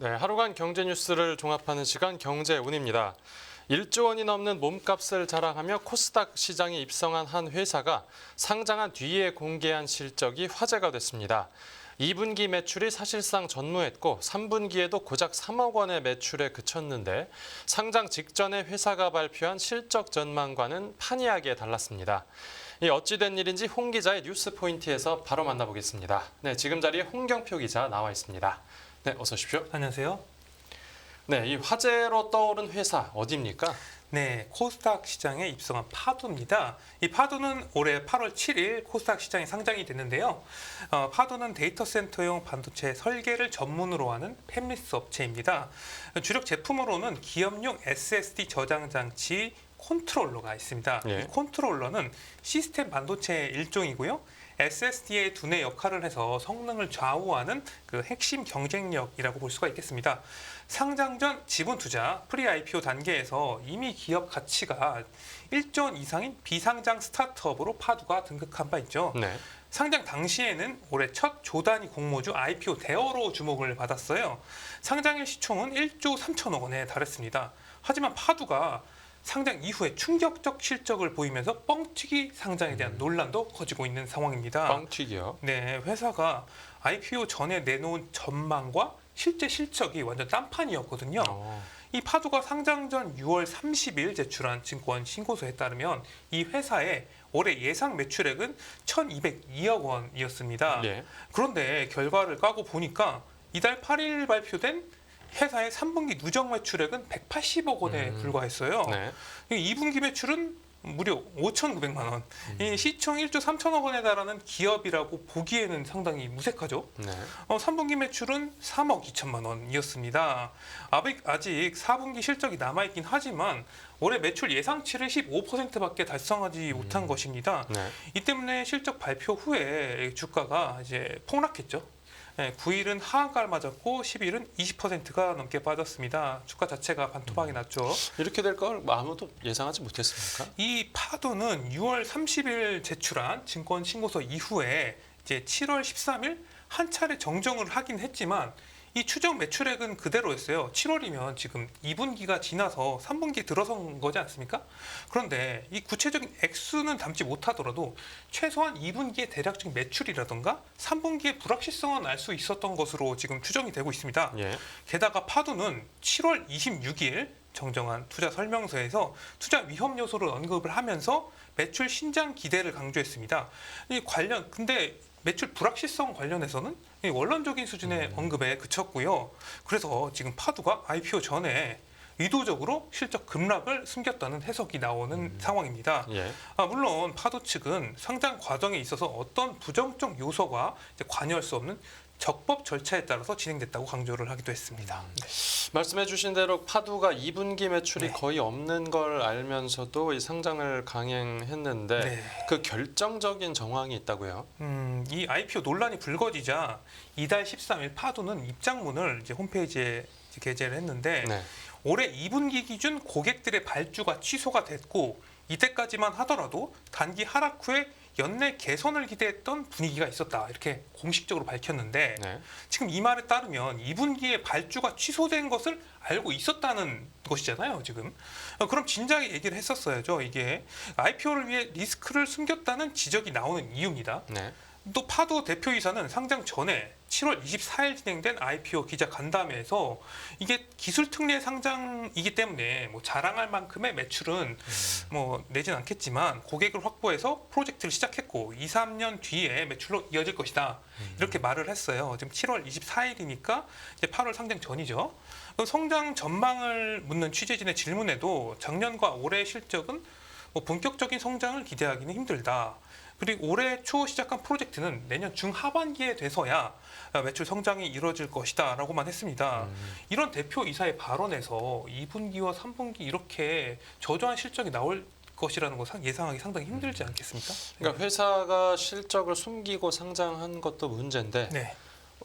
네, 하루간 경제 뉴스를 종합하는 시간 경제운입니다. 1조 원이 넘는 몸값을 자랑하며 코스닥 시장에 입성한 한 회사가 상장한 뒤에 공개한 실적이 화제가 됐습니다. 2분기 매출이 사실상 전무했고 3분기에도 고작 3억 원의 매출에 그쳤는데 상장 직전에 회사가 발표한 실적 전망과는 판이하게 달랐습니다. 어찌된 일인지 홍 기자의 뉴스 포인트에서 바로 만나보겠습니다. 네, 지금 자리에 홍경표 기자 나와 있습니다. 네, 어서 오십시오. 안녕하세요. 네, 이 화제로 떠오른 회사 어디입니까? 네, 코스닥 시장에 입성한 파도입니다. 이 파도는 올해 8월 7일 코스닥 시장에 상장이 됐는데요. 파도는 데이터 센터용 반도체 설계를 전문으로 하는 팹리스 업체입니다. 주력 제품으로는 기업용 SSD 저장 장치 컨트롤러가 있습니다. 예. 이 컨트롤러는 시스템 반도체의 일종이고요. SSD의 두뇌 역할을 해서 성능을 좌우하는 그 핵심 경쟁력이라고 볼 수가 있겠습니다. 상장 전 지분 투자 프리-IPO 단계에서 이미 기업 가치가 1조 원 이상인 비상장 스타트업으로 파도가 등극한 바 있죠. 네. 상장 당시에는 올해 첫 조단위 공모주 IPO 대어로 주목을 받았어요. 상장일 시총은 1조 3천억 원에 달했습니다. 하지만 파도가 상장 이후에 충격적 실적을 보이면서 뻥튀기 상장에 대한 논란도 커지고 있는 상황입니다. 뻥튀기요? 네, 회사가 IPO 전에 내놓은 전망과 실제 실적이 완전 딴판이었거든요. 이 파도가 상장 전 6월 30일 제출한 증권 신고서에 따르면 이 회사의 올해 예상 매출액은 1,202억 원이었습니다. 예. 그런데 결과를 까고 보니까 이달 8일 발표된 회사의 3분기 누적 매출액은 180억 원에 불과했어요. 네. 2분기 매출은 무려 5,900만 원. 이 시총 1조 3천억 원에 달하는 기업이라고 보기에는 상당히 무색하죠. 네. 3분기 매출은 3억 2천만 원이었습니다. 아직 4분기 실적이 남아있긴 하지만 올해 매출 예상치를 15%밖에 달성하지 못한 것입니다. 네. 이 때문에 실적 발표 후에 주가가 이제 폭락했죠. 9일은 하한가를 맞았고 10일은 20%가 넘게 빠졌습니다. 주가 자체가 반토막이 났죠. 이렇게 될 걸 아무도 예상하지 못했습니까? 이 파도는 6월 30일 제출한 증권 신고서 이후에 이제 7월 13일 한 차례 정정을 하긴 했지만 이 추정 매출액은 그대로였어요. 7월이면 지금 2분기가 지나서 3분기 들어선 거지 않습니까? 그런데 이 구체적인 액수는 담지 못하더라도 최소한 2분기의 대략적 매출이라던가 3분기의 불확실성은 알 수 있었던 것으로 지금 추정이 되고 있습니다. 예. 게다가 파도는 7월 26일 정정한 투자 설명서에서 투자 위험 요소를 언급을 하면서 매출 신장 기대를 강조했습니다. 근데 매출 불확실성 관련해서는 원론적인 수준의 언급에 그쳤고요. 그래서 지금 파도가 IPO 전에 의도적으로 실적 급락을 숨겼다는 해석이 나오는 상황입니다. 예. 물론 파도 측은 상장 과정에 있어서 어떤 부정적 요소가 이제 관여할 수 없는 적법 절차에 따라서 진행됐다고 강조를 하기도 했습니다. 말씀해 주신 대로 파도가 2분기 매출이 네. 거의 없는 걸 알면서도 이 상장을 강행했는데 네. 그 결정적인 정황이 있다고요? 이 IPO 논란이 불거지자 이달 13일 파도는 입장문을 이제 홈페이지에 이제 게재를 했는데 네. 올해 2분기 기준 고객들의 발주가 취소가 됐고 이때까지만 하더라도 단기 하락 후에 연내 개선을 기대했던 분위기가 있었다. 이렇게 공식적으로 밝혔는데 네. 지금 이 말에 따르면 2분기에 발주가 취소된 것을 알고 있었다는 것이잖아요. 지금. 그럼 진작에 얘기를 했었어야죠. 이게 IPO를 위해 리스크를 숨겼다는 지적이 나오는 이유입니다. 네. 또 파도 대표이사는 상장 전에 7월 24일 진행된 IPO 기자 간담회에서 이게 기술 특례 상장이기 때문에 뭐 자랑할 만큼의 매출은 뭐 내진 않겠지만 고객을 확보해서 프로젝트를 시작했고 2, 3년 뒤에 매출로 이어질 것이다. 이렇게 말을 했어요. 지금 7월 24일이니까 이제 8월 상장 전이죠. 성장 전망을 묻는 취재진의 질문에도 작년과 올해 실적은 뭐 본격적인 성장을 기대하기는 힘들다. 그리고 올해 초 시작한 프로젝트는 내년 중하반기에 돼서야 매출 성장이 이루어질 것이다 라고만 했습니다. 이런 대표이사의 발언에서 2분기와 3분기 이렇게 저조한 실적이 나올 것이라는 거 예상하기 상당히 힘들지 않겠습니까? 그러니까 회사가 실적을 숨기고 상장한 것도 문제인데 네.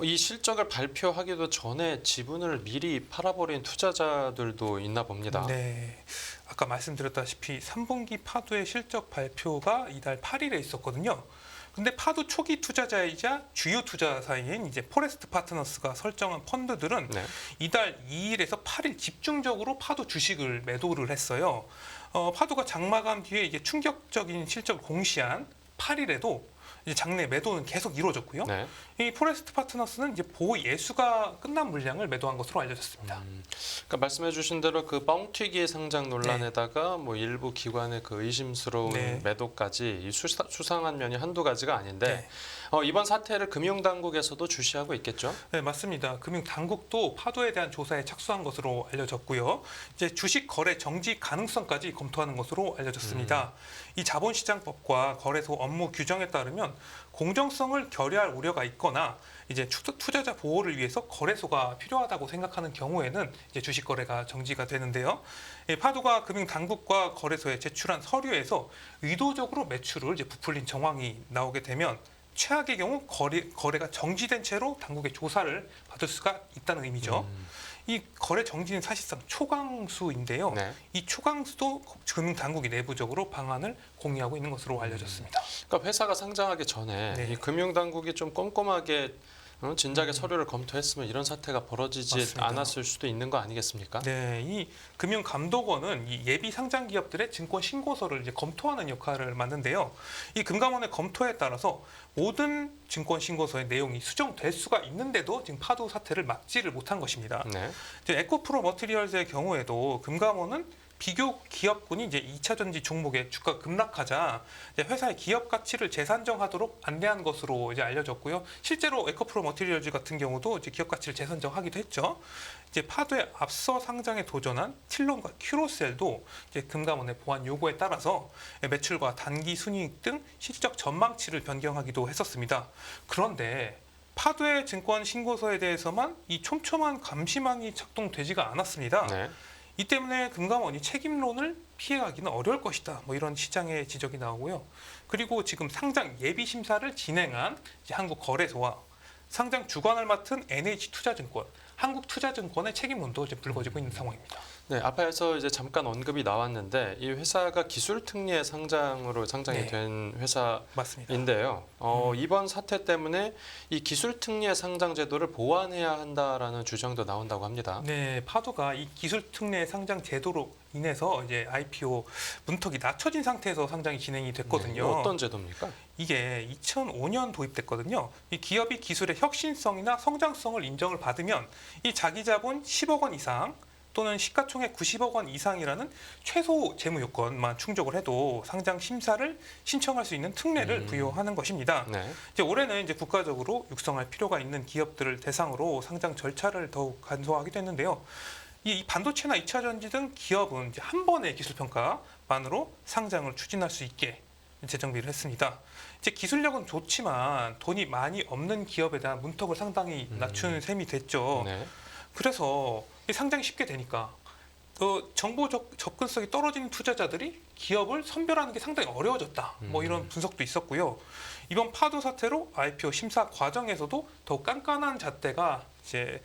이 실적을 발표하기도 전에 지분을 미리 팔아버린 투자자들도 있나 봅니다. 네. 아까 말씀드렸다시피 3분기 파도의 실적 발표가 이달 8일에 있었거든요. 근데 파도 초기 투자자이자 주요 투자사인 이제 포레스트 파트너스가 설정한 펀드들은 네. 이달 2일에서 8일 집중적으로 파도 주식을 매도를 했어요. 파도가 장마감 뒤에 이게 충격적인 실적을 공시한 8일에도 이제 장내 매도는 계속 이루어졌고요. 네. 이 포레스트 파트너스는 이제 보호 예수가 끝난 물량을 매도한 것으로 알려졌습니다. 그러니까 말씀해주신 대로 그 뻥튀기 상장 논란에다가 뭐 일부 기관의 그 의심스러운 네. 매도까지 이 수상한 면이 한두 가지가 아닌데 네. 이번 사태를 금융당국에서도 주시하고 있겠죠? 네, 맞습니다. 금융 당국도 파도에 대한 조사에 착수한 것으로 알려졌고요. 이제 주식 거래 정지 가능성까지 검토하는 것으로 알려졌습니다. 이 자본시장법과 거래소 업무 규정에 따르면 공정성을 결여할 우려가 있거나 이제 투자자 보호를 위해서 거래소가 필요하다고 생각하는 경우에는 이제 주식 거래가 정지가 되는데요. 파도가 금융 당국과 거래소에 제출한 서류에서 의도적으로 매출을 이제 부풀린 정황이 나오게 되면 최악의 경우 거래가 정지된 채로 당국의 조사를 받을 수가 있다는 의미죠. 이 거래 정지는 사실상 초강수인데요. 네. 이 초강수도 금융당국이 내부적으로 방안을 공유하고 있는 것으로 알려졌습니다. 그러니까 회사가 상장하기 전에 네. 이 금융당국이 좀 꼼꼼하게 진작에 서류를 검토했으면 이런 사태가 벌어지지 맞습니다. 않았을 수도 있는 거 아니겠습니까? 네, 이 금융감독원은 이 예비 상장 기업들의 증권 신고서를 이제 검토하는 역할을 맡는데요. 이 금감원의 검토에 따라서 모든 증권 신고서의 내용이 수정될 수가 있는데도 지금 파도 사태를 막지를 못한 것입니다. 네. 이제 에코프로 머티리얼즈의 경우에도 금감원은 비교 기업군이 이제 2차 전지 종목의 주가 급락하자 이제 회사의 기업 가치를 재산정하도록 안내한 것으로 이제 알려졌고요. 실제로 에코프로 머티리얼즈 같은 경우도 이제 기업 가치를 재산정하기도 했죠. 이제 파도에 앞서 상장에 도전한 틸론과 큐로셀도 이제 금감원의 보안 요구에 따라서 매출과 단기 순이익 등 실적 전망치를 변경하기도 했었습니다. 그런데 파도의 증권 신고서에 대해서만 이 촘촘한 감시망이 작동되지가 않았습니다. 네. 이 때문에 금감원이 책임론을 피해가기는 어려울 것이다. 뭐 이런 시장의 지적이 나오고요. 그리고 지금 상장 예비 심사를 진행한 이제 한국거래소와 상장 주관을 맡은 NH투자증권, 한국투자증권의 책임론도 이제 불거지고 있는 상황입니다. 네, 앞에서 이제 잠깐 언급이 나왔는데 이 회사가 기술 특례 상장으로 상장이 네. 된 회사인데요. 맞습니다. 이번 사태 때문에 이 기술 특례 상장 제도를 보완해야 한다라는 주장도 나온다고 합니다. 네, 파도가 이 기술 특례 상장 제도로 인해서 이제 IPO 문턱이 낮춰진 상태에서 상장이 진행이 됐거든요. 네, 어떤 제도입니까? 이게 2005년 도입됐거든요. 이 기업이 기술의 혁신성이나 성장성을 인정을 받으면 이 자기 자본 10억 원 이상 또는 시가총액 90억 원 이상이라는 최소 재무 요건만 충족을 해도 상장 심사를 신청할 수 있는 특례를 부여하는 것입니다. 네. 이제 올해는 이제 국가적으로 육성할 필요가 있는 기업들을 대상으로 상장 절차를 더욱 간소화하기도 했는데요. 이 반도체나 2차 전지 등 기업은 이제 한 번의 기술 평가만으로 상장을 추진할 수 있게 재정비를 했습니다. 이제 기술력은 좋지만 돈이 많이 없는 기업에 대한 문턱을 상당히 낮추는 셈이 됐죠. 네. 그래서 이 상장이 쉽게 되니까 정보 접근성이 떨어지는 투자자들이 기업을 선별하는 게 상당히 어려워졌다. 뭐 이런 분석도 있었고요. 이번 파도 사태로 IPO 심사 과정에서도 더욱 깐깐한 잣대가 이제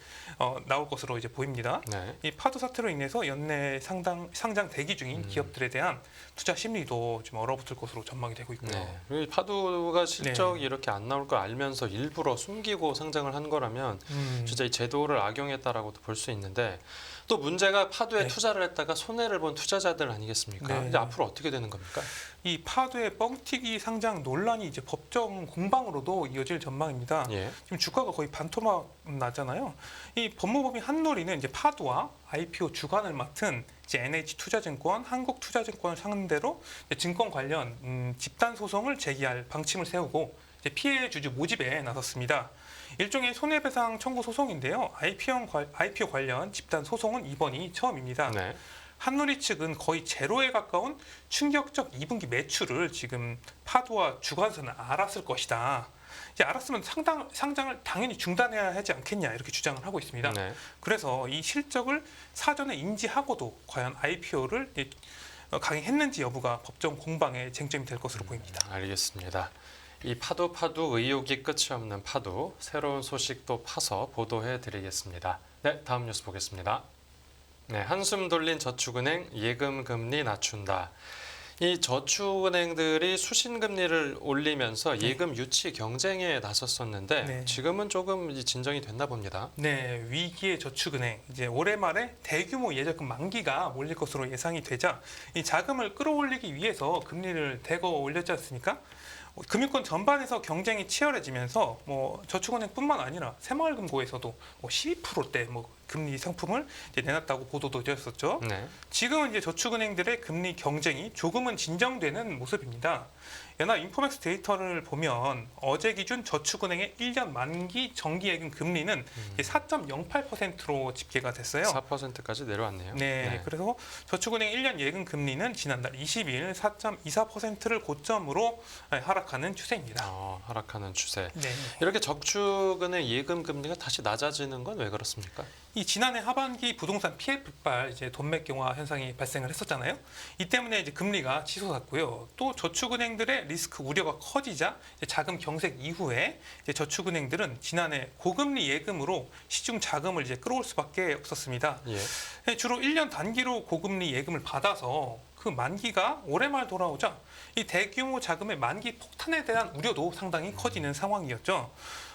나올 것으로 이제 보입니다. 네. 이 파도 사태로 인해서 연내 상장 대기 중인 기업들에 대한 투자 심리도 좀 얼어붙을 것으로 전망이 되고 있고요. 네. 이 파도가 실적이 이렇게 안 나올 걸 알면서 일부러 숨기고 상장을 한 거라면 진짜 이 제도를 악용했다라고도 볼 수 있는데 또 문제가 파도에 네. 투자를 했다가 손해를 본 투자자들 아니겠습니까? 네. 이제 앞으로 어떻게 되는 겁니까? 이 파도의 뻥튀기 상장 논란이 이제 법정 공방으로도 이어질 전망입니다. 예. 지금 주가가 거의 반토막 나잖아요. 이 법무법인 한노리는 이제 파도와 IPO 주관을 맡은 이제 NH투자증권, 한국투자증권을 상대로 이제 증권 관련 집단 소송을 제기할 방침을 세우고 이제 피해 주주 모집에 나섰습니다. 일종의 손해배상 청구 소송인데요. IPO 관련 집단 소송은 이번이 처음입니다. 네. 한누리 측은 거의 제로에 가까운 충격적 2분기 매출을 지금 파도와 주관사는 알았을 것이다. 이제 알았으면 상장을 당연히 중단해야 하지 않겠냐 이렇게 주장을 하고 있습니다. 네. 그래서 이 실적을 사전에 인지하고도 과연 IPO를 강행했는지 여부가 법정 공방의 쟁점이 될 것으로 보입니다. 알겠습니다. 이 파도 의혹이 끝이 없는 파도 새로운 소식도 파서 보도해 드리겠습니다. 네, 다음 뉴스 보겠습니다. 네, 한숨 돌린 저축은행 예금 금리 낮춘다. 이 저축은행들이 수신금리를 올리면서 네. 예금 유치 경쟁에 나섰었는데 네. 지금은 조금 이제 진정이 됐나 봅니다. 네, 위기의 저축은행 이제 올해 말에 대규모 예적금 만기가 몰릴 것으로 예상이 되자 이 자금을 끌어올리기 위해서 금리를 대거 올렸지 않습니까? 금융권 전반에서 경쟁이 치열해지면서 저축은행뿐만 아니라 새마을금고에서도 12%대 금리 상품을 이제 내놨다고 보도도 되었었죠. 네. 지금은 이제 저축은행들의 금리 경쟁이 조금은 진정되는 모습입니다. 연합 인포맥스 데이터를 보면 어제 기준 저축은행의 1년 만기 정기예금 금리는 4.08%로 집계가 됐어요. 4%까지 내려왔네요. 네, 그래서 저축은행 1년 예금 금리는 지난달 22일 4.24%를 고점으로 하락하는 추세입니다. 하락하는 추세. 네. 이렇게 저축은행 예금 금리가 다시 낮아지는 건 왜 그렇습니까? 이 지난해 하반기 부동산 피해 폭발 이제 돈맥 경화 현상이 발생을 했었잖아요. 이 때문에 이제 금리가 치솟았고요. 또 저축은행들의 리스크 우려가 커지자 이제 자금 경색 이후에 이제 저축은행들은 지난해 고금리 예금으로 시중 자금을 이제 끌어올 수밖에 없었습니다. 예. 주로 1년 단기로 고금리 예금을 받아서 그 만기가 올해 말 돌아오자 이 대규모 자금의 만기 폭탄에 대한 우려도 상당히 커지는 상황이었죠.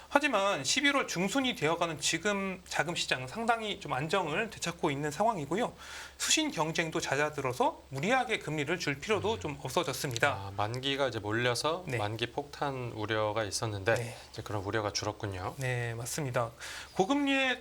하지만 11월 중순이 되어가는 지금 자금 시장은 상당히 좀 안정을 되찾고 있는 상황이고요. 수신 경쟁도 잦아들어서 무리하게 금리를 줄 필요도 좀 없어졌습니다. 만기가 이제 몰려서 네. 만기 폭탄 우려가 있었는데 네. 이제 그런 우려가 줄었군요. 네, 맞습니다. 고금리에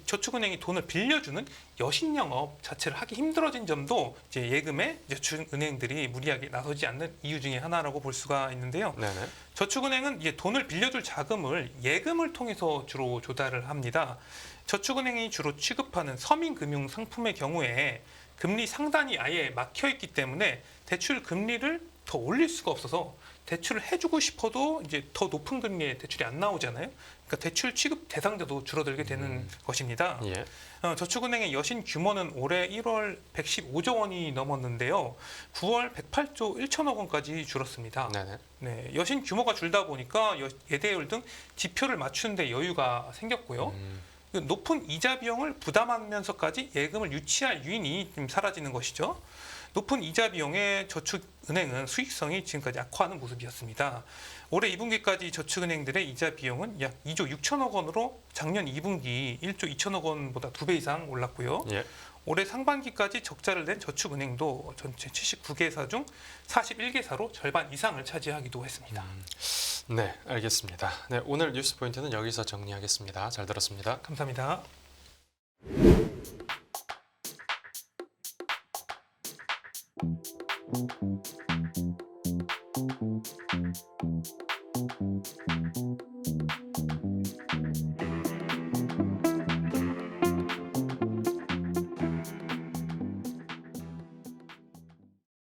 저축은행이 돈을 빌려주는 여신 영업 자체를 하기 힘들어진 점도 이제 예금에 저축은행들이 무리하게 나서지 않는 이유 중에 하나라고 볼 수가 있는데요. 네네. 저축은행은 이제 돈을 빌려줄 자금을 예금을 통해서 주로 조달을 합니다. 저축은행이 주로 취급하는 서민금융 상품의 경우에 금리 상단이 아예 막혀 있기 때문에 대출 금리를 더 올릴 수가 없어서 대출을 해주고 싶어도 이제 더 높은 금리의 대출이 안 나오잖아요. 그러니까 대출 취급 대상자도 줄어들게 되는 것입니다. 예. 저축은행의 여신 규모는 올해 1월 115조 원이 넘었는데요. 9월 108조 1천억 원까지 줄었습니다. 네네. 네, 여신 규모가 줄다 보니까 예대율 등 지표를 맞추는 데 여유가 생겼고요. 높은 이자 비용을 부담하면서까지 예금을 유치할 유인이 좀 사라지는 것이죠. 높은 이자 비용에 저축은행은 수익성이 지금까지 악화하는 모습이었습니다. 올해 2분기까지 저축은행들의 이자 비용은 약 2조 6천억 원으로 작년 2분기 1조 2천억 원보다 2배 이상 올랐고요. 예. 올해 상반기까지 적자를 낸 저축은행도 전체 79개사 중 41개사로 절반 이상을 차지하기도 했습니다. 네, 알겠습니다. 네, 오늘 뉴스 포인트는 여기서 정리하겠습니다. 잘 들었습니다. 감사합니다.